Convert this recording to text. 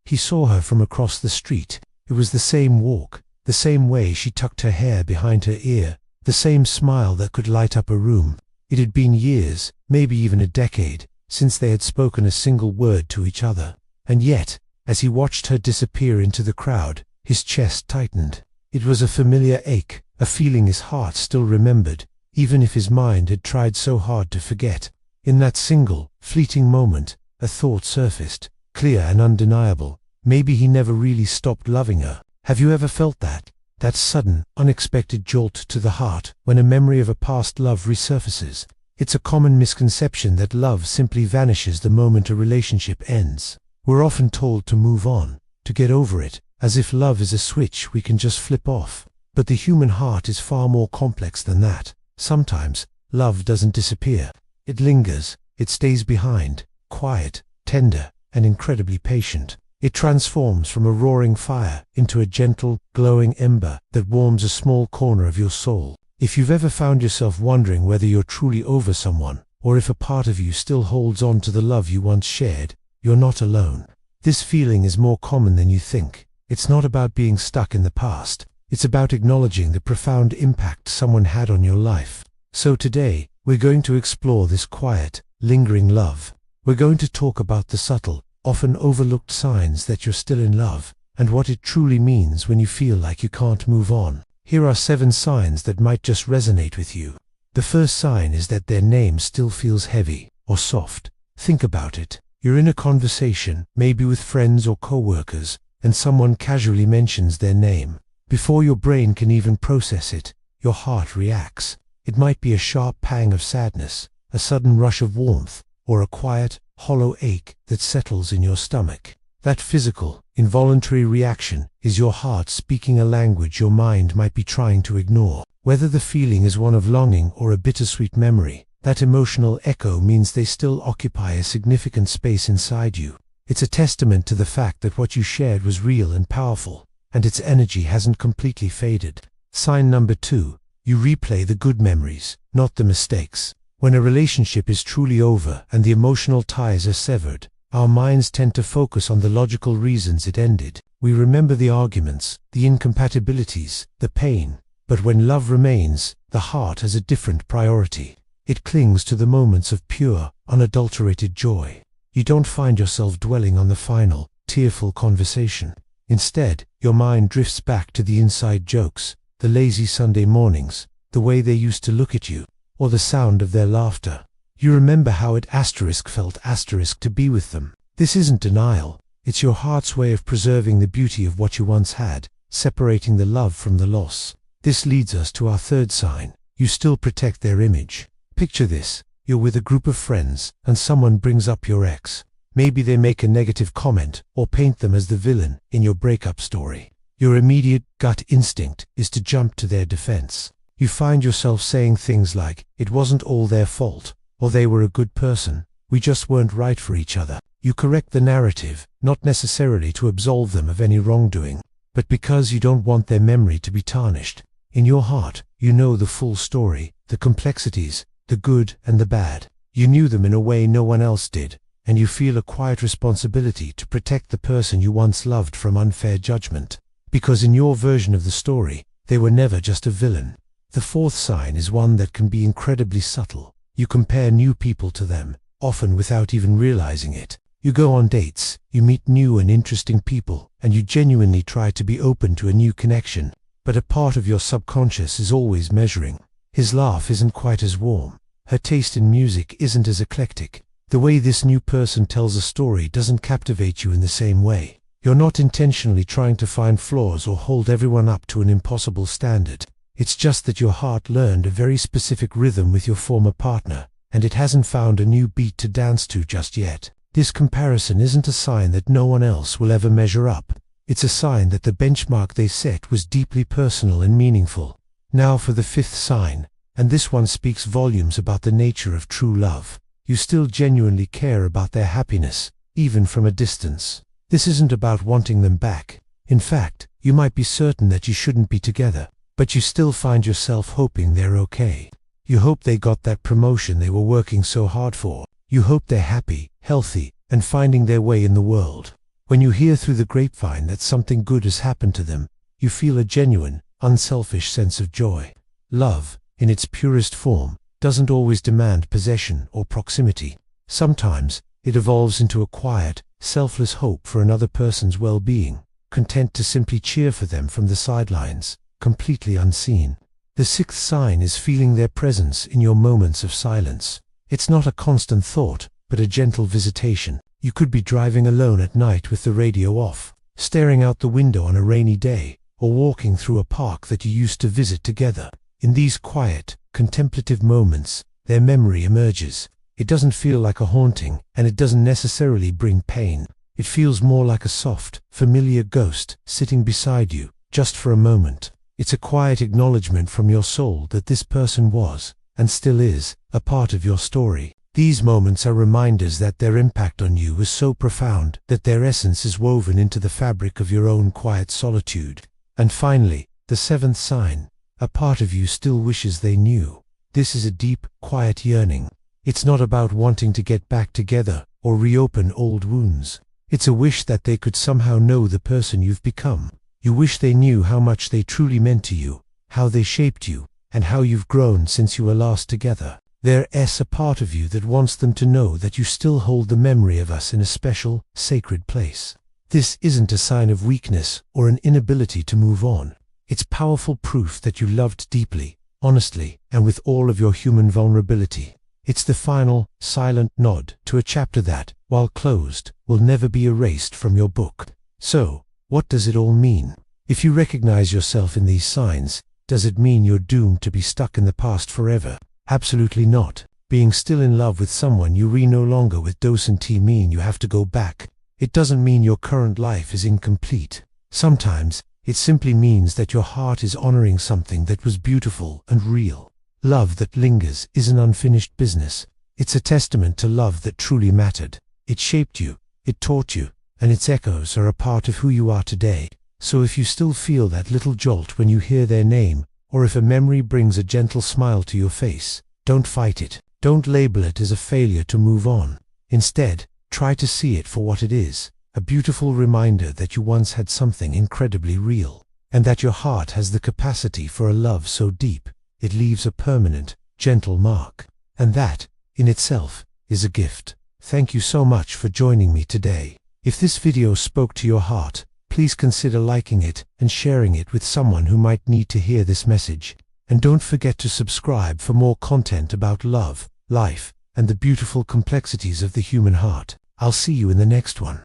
He saw her from across the street. It was the same walk, the same way she tucked her hair behind her ear, the same smile that could light up a room. It had been years, maybe even a decade, since they had spoken a single word to each other. And yet, as he watched her disappear into the crowd, his chest tightened. It was a familiar ache, a feeling his heart still remembered, even if his mind had tried so hard to forget. In that single, fleeting moment, a thought surfaced, clear and undeniable. Maybe he never really stopped loving her. Have you ever felt that? That sudden, unexpected jolt to the heart when a memory of a past love resurfaces. It's a common misconception that love simply vanishes the moment a relationship ends. We're often told to move on, to get over it, as if love is a switch we can just flip off. But the human heart is far more complex than that. Sometimes, love doesn't disappear. It lingers, it stays behind, quiet, tender, and incredibly patient. It transforms from a roaring fire into a gentle, glowing ember that warms a small corner of your soul. If you've ever found yourself wondering whether you're truly over someone, or if a part of you still holds on to the love you once shared, you're not alone. This feeling is more common than you think. It's not about being stuck in the past. It's about acknowledging the profound impact someone had on your life. So today, we're going to explore this quiet, lingering love. We're going to talk about the subtle, often overlooked signs that you're still in love, and what it truly means when you feel like you can't move on. Here are 7 signs that might just resonate with you. The first sign is that their name still feels heavy or soft. Think about it. You're in a conversation, maybe with friends or co-workers, and someone casually mentions their name. Before your brain can even process it, your heart reacts. It might be a sharp pang of sadness, a sudden rush of warmth, or a quiet, hollow ache that settles in your stomach. That physical, involuntary reaction is your heart speaking a language your mind might be trying to ignore. Whether the feeling is one of longing or a bittersweet memory, that emotional echo means they still occupy a significant space inside you. It's a testament to the fact that what you shared was real and powerful, and its energy hasn't completely faded. Sign number 2. You replay the good memories, not the mistakes. When a relationship is truly over and the emotional ties are severed, our minds tend to focus on the logical reasons it ended. We remember the arguments, the incompatibilities, the pain. But when love remains, the heart has a different priority. It clings to the moments of pure, unadulterated joy. You don't find yourself dwelling on the final, tearful conversation. Instead, your mind drifts back to the inside jokes, the lazy Sunday mornings, the way they used to look at you, or the sound of their laughter. You remember how it felt to be with them. This isn't denial. It's your heart's way of preserving the beauty of what you once had, separating the love from the loss. This leads us to our third sign. You still protect their image. Picture this. You're with a group of friends, and someone brings up your ex. Maybe they make a negative comment, or paint them as the villain in your breakup story. Your immediate gut instinct is to jump to their defense. You find yourself saying things like, "It wasn't all their fault," or "They were a good person, we just weren't right for each other." You correct the narrative, not necessarily to absolve them of any wrongdoing, but because you don't want their memory to be tarnished. In your heart, you know the full story, the complexities, the good and the bad. You knew them in a way no one else did, and you feel a quiet responsibility to protect the person you once loved from unfair judgment. Because in your version of the story, they were never just a villain. The fourth sign is one that can be incredibly subtle. You compare new people to them, often without even realizing it. You go on dates, you meet new and interesting people, and you genuinely try to be open to a new connection. But a part of your subconscious is always measuring. His laugh isn't quite as warm. Her taste in music isn't as eclectic. The way this new person tells a story doesn't captivate you in the same way. You're not intentionally trying to find flaws or hold everyone up to an impossible standard. It's just that your heart learned a very specific rhythm with your former partner, and it hasn't found a new beat to dance to just yet. This comparison isn't a sign that no one else will ever measure up. It's a sign that the benchmark they set was deeply personal and meaningful. Now for the fifth sign, and this one speaks volumes about the nature of true love. You still genuinely care about their happiness, even from a distance. This isn't about wanting them back. In fact, you might be certain that you shouldn't be together, but you still find yourself hoping they're okay. You hope they got that promotion they were working so hard for. You hope they're happy, healthy, and finding their way in the world. When you hear through the grapevine that something good has happened to them, you feel a genuine, unselfish sense of joy. Love, in its purest form, doesn't always demand possession or proximity. Sometimes, it evolves into a quiet, selfless hope for another person's well-being, content to simply cheer for them from the sidelines, completely unseen. The sixth sign is feeling their presence in your moments of silence. It's not a constant thought, but a gentle visitation. You could be driving alone at night with the radio off, staring out the window on a rainy day, or walking through a park that you used to visit together. In these quiet, contemplative moments, their memory emerges. It doesn't feel like a haunting, and it doesn't necessarily bring pain. It feels more like a soft, familiar ghost sitting beside you, just for a moment. It's a quiet acknowledgement from your soul that this person was, and still is, a part of your story. These moments are reminders that their impact on you was so profound that their essence is woven into the fabric of your own quiet solitude. And finally, the seventh sign, a part of you still wishes they knew. This is a deep, quiet yearning. It's not about wanting to get back together or reopen old wounds. It's a wish that they could somehow know the person you've become. You wish they knew how much they truly meant to you, how they shaped you, and how you've grown since you were last together. There's a part of you that wants them to know that you still hold the memory of us in a special, sacred place. This isn't a sign of weakness or an inability to move on. It's powerful proof that you loved deeply, honestly, and with all of your human vulnerability. It's the final, silent nod to a chapter that, while closed, will never be erased from your book. So, what does it all mean? If you recognize yourself in these signs, does it mean you're doomed to be stuck in the past forever? Absolutely not. Being still in love with someone you no longer with doesn't mean you have to go back. It doesn't mean your current life is incomplete. Sometimes, it simply means that your heart is honoring something that was beautiful and real. Love that lingers is an unfinished business. It's a testament to love that truly mattered. It shaped you, it taught you, and its echoes are a part of who you are today. So if you still feel that little jolt when you hear their name, or if a memory brings a gentle smile to your face, don't fight it. Don't label it as a failure to move on. Instead, try to see it for what it is, a beautiful reminder that you once had something incredibly real, and that your heart has the capacity for a love so deep, it leaves a permanent, gentle mark. And that, in itself, is a gift. Thank you so much for joining me today. If this video spoke to your heart, please consider liking it and sharing it with someone who might need to hear this message. And don't forget to subscribe for more content about love, life, and the beautiful complexities of the human heart. I'll see you in the next one.